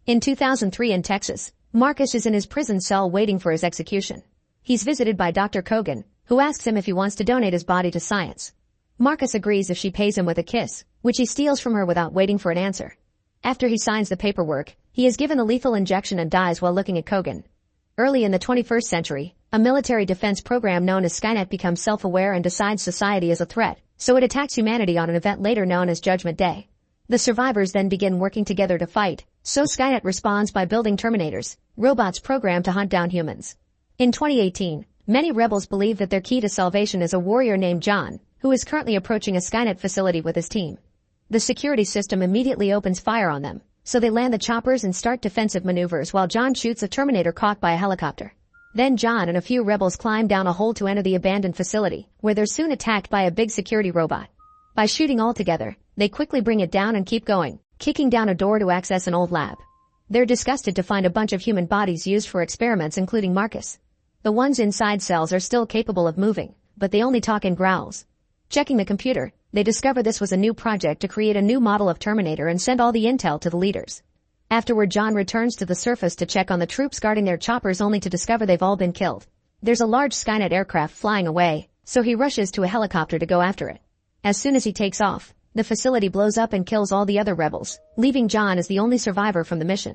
In 2003 in Texas, Marcus is in his prison cell waiting for his execution. He's visited by Dr. Kogan, who asks him if he wants to donate his body to science. Marcus agrees if she pays him with a kiss, which he steals from her without waiting for an answer. After he signs the paperwork, he is given a lethal injection and dies while looking at Kogan. Early in the 21st century, a military defense program known as Skynet becomes self-aware and decides society is a threat, so it attacks humanity on an event later known as Judgment Day. The survivors then begin working together to fight, so Skynet responds by building Terminators, robots programmed to hunt down humans. In 2018, many rebels believe that their key to salvation is a warrior named John, who is currently approaching a Skynet facility with his team. The security system immediately opens fire on them, so they land the choppers and start defensive maneuvers while John shoots a Terminator caught by a helicopter. Then John and a few rebels climb down a hole to enter the abandoned facility, where they're soon attacked by a big security robot. By shooting all together, they quickly bring it down and keep going, kicking down a door to access an old lab. They're disgusted to find a bunch of human bodies used for experiments including Marcus. The ones inside cells are still capable of moving, but they only talk in growls. Checking the computer, they discover this was a new project to create a new model of Terminator and send all the intel to the leaders. Afterward, John returns to the surface to check on the troops guarding their choppers only to discover they've all been killed. There's a large Skynet aircraft flying away, so he rushes to a helicopter to go after it. As soon as he takes off, the facility blows up and kills all the other rebels, leaving John as the only survivor from the mission.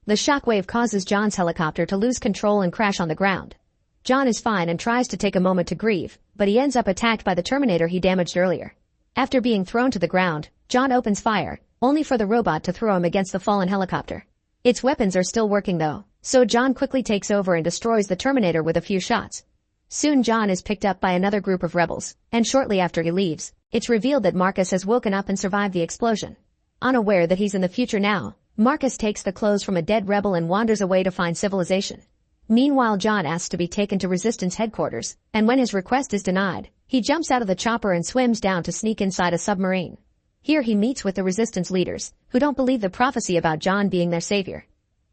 The shockwave causes John's helicopter to lose control and crash on the ground. John is fine and tries to take a moment to grieve, but he ends up attacked by the Terminator he damaged earlier. After being thrown to the ground, John opens fire, only for the robot to throw him against the fallen helicopter. Its weapons are still working though, so John quickly takes over and destroys the Terminator with a few shots. Soon John is picked up by another group of rebels, and shortly after he leaves, it's revealed that Marcus has woken up and survived the explosion. Unaware that he's in the future now, Marcus takes the clothes from a dead rebel and wanders away to find civilization. Meanwhile, John asks to be taken to Resistance headquarters, and when his request is denied, he jumps out of the chopper and swims down to sneak inside a submarine. Here he meets with the Resistance leaders, who don't believe the prophecy about John being their savior.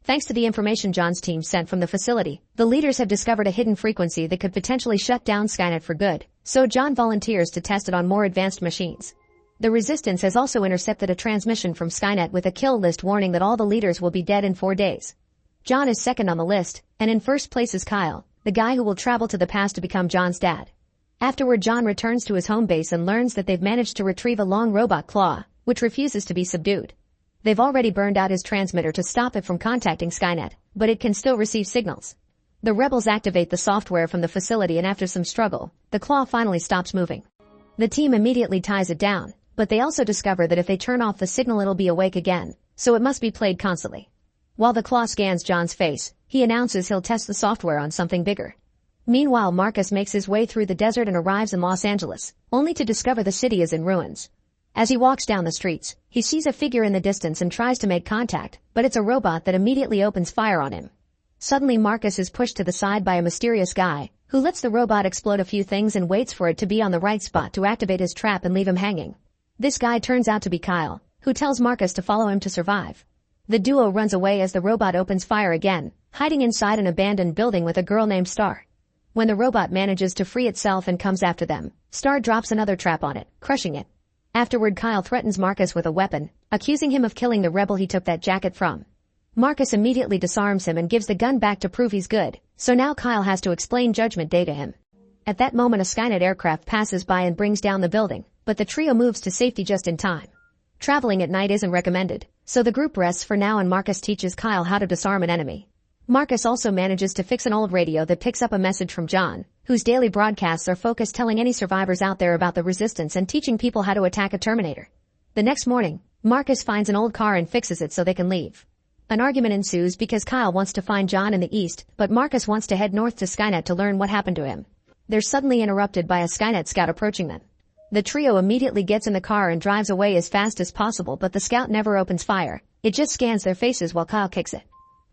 Thanks to the information John's team sent from the facility, the leaders have discovered a hidden frequency that could potentially shut down Skynet for good, so John volunteers to test it on more advanced machines. The Resistance has also intercepted a transmission from Skynet with a kill list warning that all the leaders will be dead in 4 days. John is second on the list, and in first place is Kyle, the guy who will travel to the past to become John's dad. Afterward, John returns to his home base and learns that they've managed to retrieve a long robot claw, which refuses to be subdued. They've already burned out his transmitter to stop it from contacting Skynet, but it can still receive signals. The rebels activate the software from the facility, and after some struggle, the claw finally stops moving. The team immediately ties it down, but they also discover that if they turn off the signal it'll be awake again, so it must be played constantly. While the claw scans John's face, he announces he'll test the software on something bigger. Meanwhile, Marcus makes his way through the desert and arrives in Los Angeles, only to discover the city is in ruins. As he walks down the streets, he sees a figure in the distance and tries to make contact, but it's a robot that immediately opens fire on him. Suddenly, Marcus is pushed to the side by a mysterious guy, who lets the robot explode a few things and waits for it to be on the right spot to activate his trap and leave him hanging. This guy turns out to be Kyle, who tells Marcus to follow him to survive. The duo runs away as the robot opens fire again, hiding inside an abandoned building with a girl named Star. When the robot manages to free itself and comes after them, Star drops another trap on it, crushing it. Afterward, Kyle threatens Marcus with a weapon, accusing him of killing the rebel he took that jacket from. Marcus immediately disarms him and gives the gun back to prove he's good, so now Kyle has to explain Judgment Day to him. At that moment, a Skynet aircraft passes by and brings down the building, but the trio moves to safety just in time. Traveling at night isn't recommended, so the group rests for now and Marcus teaches Kyle how to disarm an enemy. Marcus also manages to fix an old radio that picks up a message from John, whose daily broadcasts are focused telling any survivors out there about the Resistance and teaching people how to attack a Terminator. The next morning, Marcus finds an old car and fixes it so they can leave. An argument ensues because Kyle wants to find John in the east, but Marcus wants to head north to Skynet to learn what happened to him. They're suddenly interrupted by a Skynet scout approaching them. The trio immediately gets in the car and drives away as fast as possible, but the scout never opens fire. It just scans their faces while Kyle kicks it.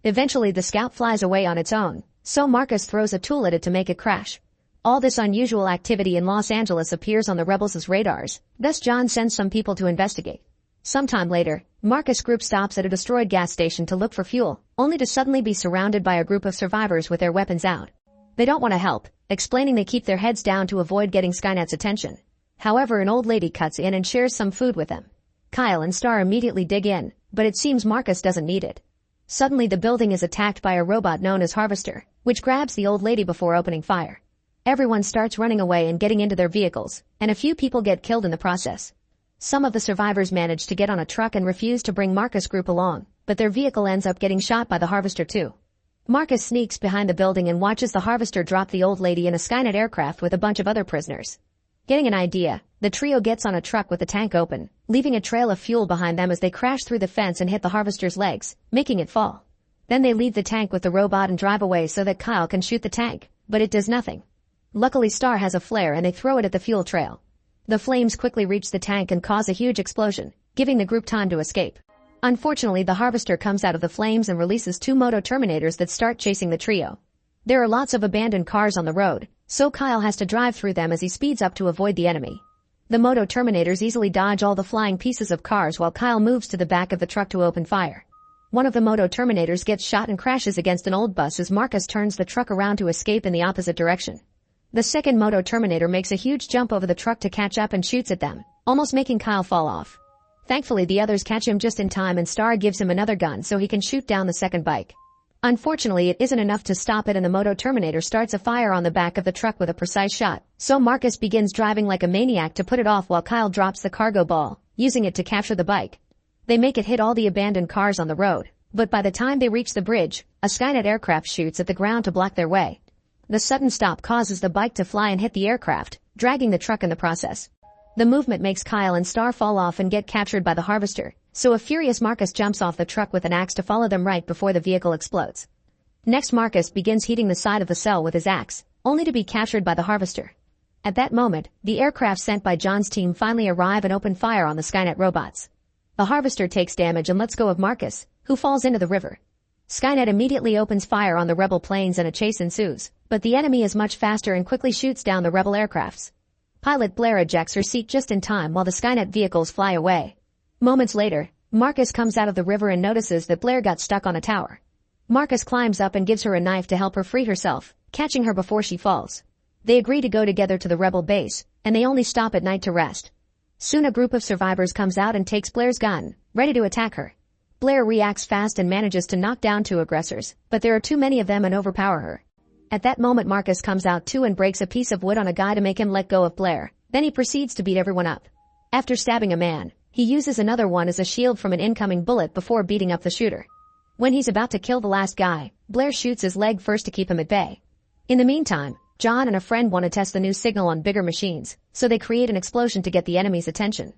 Eventually, the scout flies away on its own, so Marcus throws a tool at it to make it crash. All this unusual activity in Los Angeles appears on the rebels' radars, thus John sends some people to investigate. Sometime later, Marcus' group stops at a destroyed gas station to look for fuel, only to suddenly be surrounded by a group of survivors with their weapons out. They don't want to help, explaining they keep their heads down to avoid getting Skynet's attention. However, an old lady cuts in and shares some food with them. Kyle and Star immediately dig in, but it seems Marcus doesn't need it. Suddenly the building is attacked by a robot known as Harvester, which grabs the old lady before opening fire. Everyone starts running away and getting into their vehicles, and a few people get killed in the process. Some of the survivors manage to get on a truck and refuse to bring Marcus' group along, but their vehicle ends up getting shot by the Harvester too. Marcus sneaks behind the building and watches the Harvester drop the old lady in a Skynet aircraft with a bunch of other prisoners. Getting an idea, the trio gets on a truck with the tank open, leaving a trail of fuel behind them as they crash through the fence and hit the Harvester's legs, making it fall. Then they leave the tank with the robot and drive away so that Kyle can shoot the tank, but it does nothing. Luckily Star has a flare and they throw it at the fuel trail. The flames quickly reach the tank and cause a huge explosion, giving the group time to escape. Unfortunately, the Harvester comes out of the flames and releases 2 Moto Terminators that start chasing the trio. There are lots of abandoned cars on the road, so Kyle has to drive through them as he speeds up to avoid the enemy. The Moto Terminators easily dodge all the flying pieces of cars while Kyle moves to the back of the truck to open fire. One of the Moto Terminators gets shot and crashes against an old bus as Marcus turns the truck around to escape in the opposite direction. The second Moto Terminator makes a huge jump over the truck to catch up and shoots at them, almost making Kyle fall off. Thankfully the others catch him just in time and Star gives him another gun so he can shoot down the second bike. Unfortunately, it isn't enough to stop it and the Moto Terminator starts a fire on the back of the truck with a precise shot, so Marcus begins driving like a maniac to put it off while Kyle drops the cargo ball, using it to capture the bike. They make it hit all the abandoned cars on the road, but by the time they reach the bridge, a Skynet aircraft shoots at the ground to block their way. The sudden stop causes the bike to fly and hit the aircraft, dragging the truck in the process. The movement makes Kyle and Star fall off and get captured by the Harvester, so a furious Marcus jumps off the truck with an axe to follow them right before the vehicle explodes. Next, Marcus begins heating the side of the cell with his axe, only to be captured by the Harvester. At that moment, the aircraft sent by John's team finally arrive and open fire on the Skynet robots. The Harvester takes damage and lets go of Marcus, who falls into the river. Skynet immediately opens fire on the rebel planes and a chase ensues, but the enemy is much faster and quickly shoots down the rebel aircrafts. Pilot Blair ejects her seat just in time while the Skynet vehicles fly away. Moments later, Marcus comes out of the river and notices that Blair got stuck on a tower. Marcus climbs up and gives her a knife to help her free herself, catching her before she falls. They agree to go together to the rebel base, and they only stop at night to rest. Soon a group of survivors comes out and takes Blair's gun, ready to attack her. Blair reacts fast and manages to knock down 2 aggressors, but there are too many of them and overpower her. At that moment Marcus comes out too and breaks a piece of wood on a guy to make him let go of Blair, then he proceeds to beat everyone up. After stabbing a man, he uses another one as a shield from an incoming bullet before beating up the shooter. When he's about to kill the last guy, Blair shoots his leg first to keep him at bay. In the meantime, John and a friend want to test the new signal on bigger machines, so they create an explosion to get the enemy's attention.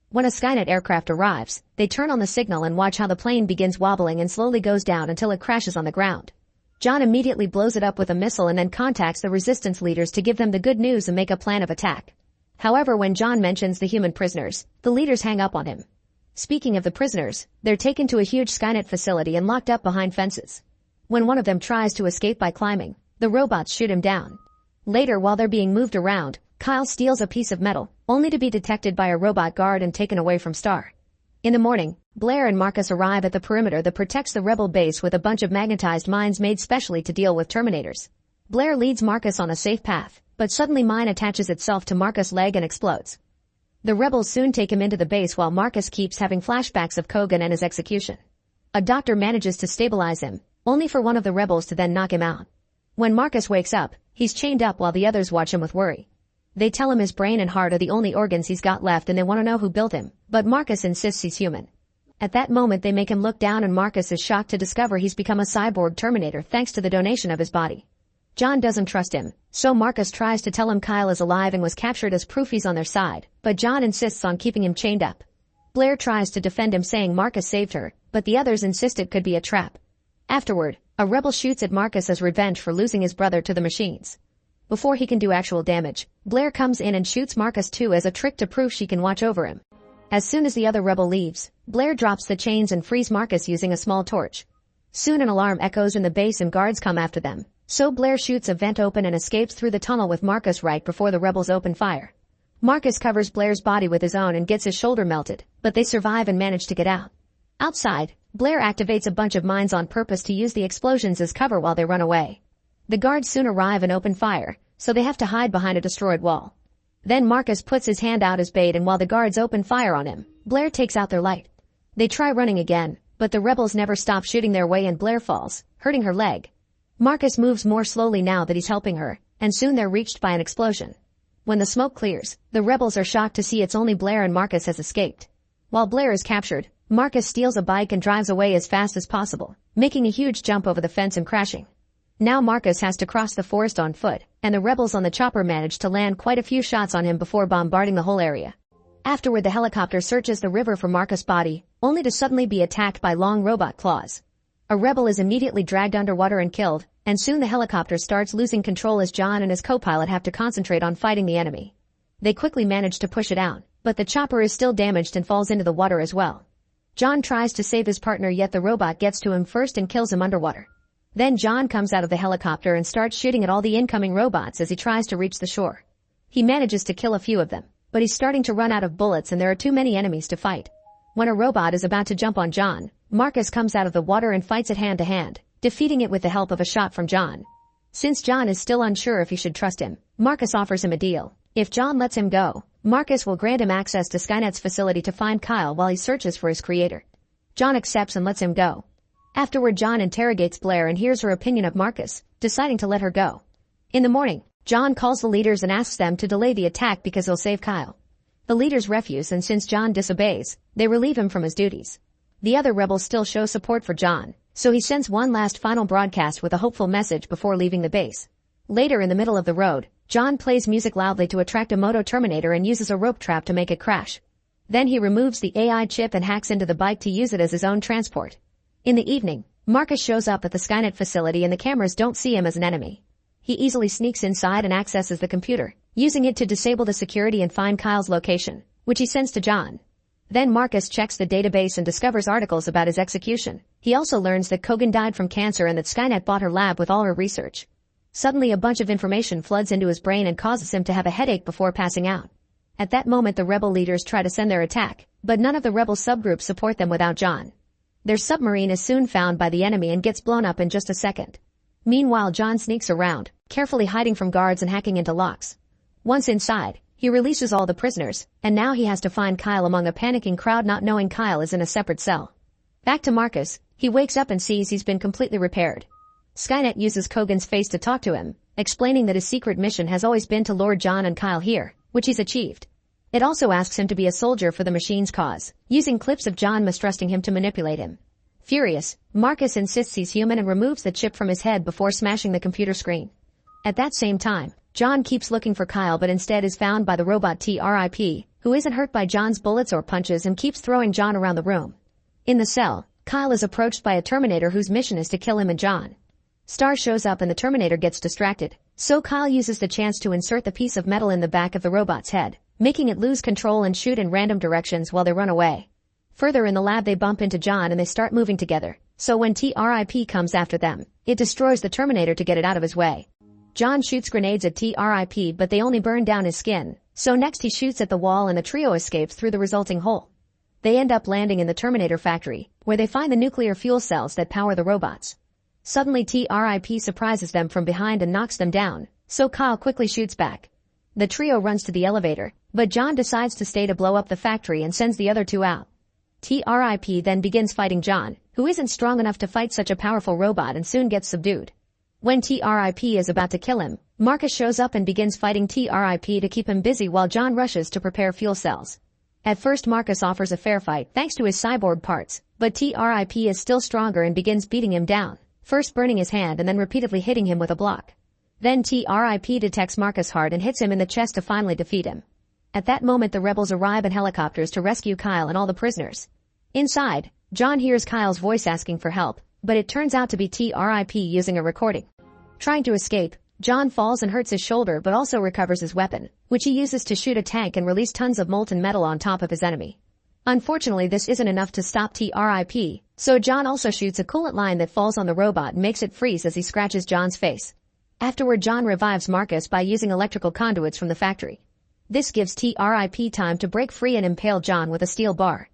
When a Skynet aircraft arrives, they turn on the signal and watch how the plane begins wobbling and slowly goes down until it crashes on the ground. John immediately blows it up with a missile and then contacts the resistance leaders to give them the good news and make a plan of attack. However, when John mentions the human prisoners, the leaders hang up on him. Speaking of the prisoners, they're taken to a huge Skynet facility and locked up behind fences. When one of them tries to escape by climbing, the robots shoot him down. Later, while they're being moved around, Kyle steals a piece of metal, only to be detected by a robot guard and taken away from Star. In the morning, Blair and Marcus arrive at the perimeter that protects the rebel base with a bunch of magnetized mines made specially to deal with Terminators. Blair leads Marcus on a safe path, but suddenly mine attaches itself to Marcus' leg and explodes. The rebels soon take him into the base while Marcus keeps having flashbacks of Kogan and his execution. A doctor manages to stabilize him, only for one of the rebels to then knock him out. When Marcus wakes up, he's chained up while the others watch him with worry. They tell him his brain and heart are the only organs he's got left and they want to know who built him, but Marcus insists he's human. At that moment they make him look down and Marcus is shocked to discover he's become a cyborg Terminator thanks to the donation of his body. John doesn't trust him, so Marcus tries to tell him Kyle is alive and was captured as proof he's on their side, but John insists on keeping him chained up. Blair tries to defend him saying Marcus saved her, but the others insist it could be a trap. Afterward, a rebel shoots at Marcus as revenge for losing his brother to the machines. Before he can do actual damage, Blair comes in and shoots Marcus too as a trick to prove she can watch over him. As soon as the other rebel leaves, Blair drops the chains and frees Marcus using a small torch. Soon an alarm echoes in the base and guards come after them, so Blair shoots a vent open and escapes through the tunnel with Marcus right before the rebels open fire. Marcus covers Blair's body with his own and gets his shoulder melted, but they survive and manage to get out. Outside, Blair activates a bunch of mines on purpose to use the explosions as cover while they run away. The guards soon arrive and open fire, so they have to hide behind a destroyed wall. Then Marcus puts his hand out as bait and while the guards open fire on him, Blair takes out their light. They try running again, but the rebels never stop shooting their way and Blair falls, hurting her leg. Marcus moves more slowly now that he's helping her, and soon they're reached by an explosion. When the smoke clears, the rebels are shocked to see it's only Blair and Marcus has escaped. While Blair is captured, Marcus steals a bike and drives away as fast as possible, making a huge jump over the fence and crashing. Now Marcus has to cross the forest on foot, and the rebels on the chopper manage to land quite a few shots on him before bombarding the whole area. Afterward, the helicopter searches the river for Marcus' body, only to suddenly be attacked by long robot claws. A rebel is immediately dragged underwater and killed, and soon the helicopter starts losing control as John and his co-pilot have to concentrate on fighting the enemy. They quickly manage to push it out, but the chopper is still damaged and falls into the water as well. John tries to save his partner, yet the robot gets to him first and kills him underwater. Then John comes out of the helicopter and starts shooting at all the incoming robots as he tries to reach the shore. He manages to kill a few of them, but he's starting to run out of bullets and there are too many enemies to fight. When a robot is about to jump on John, Marcus comes out of the water and fights it hand to hand, defeating it with the help of a shot from John. Since John is still unsure if he should trust him, Marcus offers him a deal. If John lets him go, Marcus will grant him access to Skynet's facility to find Kyle while he searches for his creator. John accepts and lets him go. Afterward, John interrogates Blair and hears her opinion of Marcus, deciding to let her go. In the morning, John calls the leaders and asks them to delay the attack because he'll save Kyle. The leaders refuse, and since John disobeys, they relieve him from his duties. The other rebels still show support for John, so he sends one last final broadcast with a hopeful message before leaving the base. Later, in the middle of the road, John plays music loudly to attract a Moto Terminator and uses a rope trap to make it crash. Then he removes the AI chip and hacks into the bike to use it as his own transport. In the evening, Marcus shows up at the Skynet facility and the cameras don't see him as an enemy. He easily sneaks inside and accesses the computer, using it to disable the security and find Kyle's location, which he sends to John. Then Marcus checks the database and discovers articles about his execution. He also learns that Kogan died from cancer and that Skynet bought her lab with all her research. Suddenly a bunch of information floods into his brain and causes him to have a headache before passing out. At that moment, the rebel leaders try to send their attack, but none of the rebel subgroups support them without John. Their submarine is soon found by the enemy and gets blown up in just a second. Meanwhile, John sneaks around, carefully hiding from guards and hacking into locks. Once inside, he releases all the prisoners, and now he has to find Kyle among a panicking crowd, not knowing Kyle is in a separate cell. Back to Marcus, he wakes up and sees he's been completely repaired. Skynet uses Kogan's face to talk to him, explaining that his secret mission has always been to lure John and Kyle here, which he's achieved. It also asks him to be a soldier for the machine's cause, using clips of John mistrusting him to manipulate him. Furious, Marcus insists he's human and removes the chip from his head before smashing the computer screen. At that same time, John keeps looking for Kyle but instead is found by the robot TRIP, who isn't hurt by John's bullets or punches and keeps throwing John around the room. In the cell, Kyle is approached by a Terminator whose mission is to kill him and John. Star shows up and the Terminator gets distracted, so Kyle uses the chance to insert the piece of metal in the back of the robot's head, making it lose control and shoot in random directions while they run away. Further in the lab, they bump into John and they start moving together, so when TRIP comes after them, it destroys the Terminator to get it out of his way. John shoots grenades at TRIP but they only burn down his skin, so next he shoots at the wall and the trio escapes through the resulting hole. They end up landing in the Terminator factory, where they find the nuclear fuel cells that power the robots. Suddenly TRIP surprises them from behind and knocks them down, so Kyle quickly shoots back. The trio runs to the elevator, but John decides to stay to blow up the factory and sends the other two out. TRIP then begins fighting John, who isn't strong enough to fight such a powerful robot and soon gets subdued. When TRIP is about to kill him, Marcus shows up and begins fighting TRIP to keep him busy while John rushes to prepare fuel cells. At first Marcus offers a fair fight thanks to his cyborg parts, but TRIP is still stronger and begins beating him down, first burning his hand and then repeatedly hitting him with a block. Then TRIP detects Marcus hard and hits him in the chest to finally defeat him. At that moment the rebels arrive in helicopters to rescue Kyle and all the prisoners. Inside, John hears Kyle's voice asking for help, but it turns out to be TRIP using a recording. Trying to escape, John falls and hurts his shoulder but also recovers his weapon, which he uses to shoot a tank and release tons of molten metal on top of his enemy. Unfortunately, this isn't enough to stop TRIP, so John also shoots a coolant line that falls on the robot and makes it freeze as he scratches John's face. Afterward, John revives Marcus by using electrical conduits from the factory. This gives TRIP time to break free and impale John with a steel bar.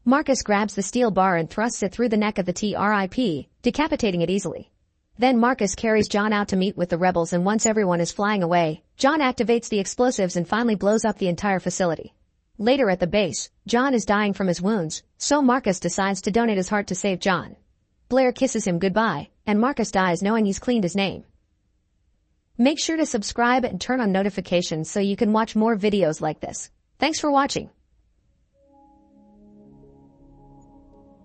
Marcus grabs the steel bar and thrusts it through the neck of the TRIP, decapitating it easily. Then Marcus carries John out to meet with the rebels, and once everyone is flying away, John activates the explosives and finally blows up the entire facility. Later at the base, John is dying from his wounds, So Marcus decides to donate his heart to save John. Blair kisses him goodbye, and Marcus dies knowing he's cleaned his name. Make sure to subscribe and turn on notifications so you can watch more videos like this. Thanks for watching.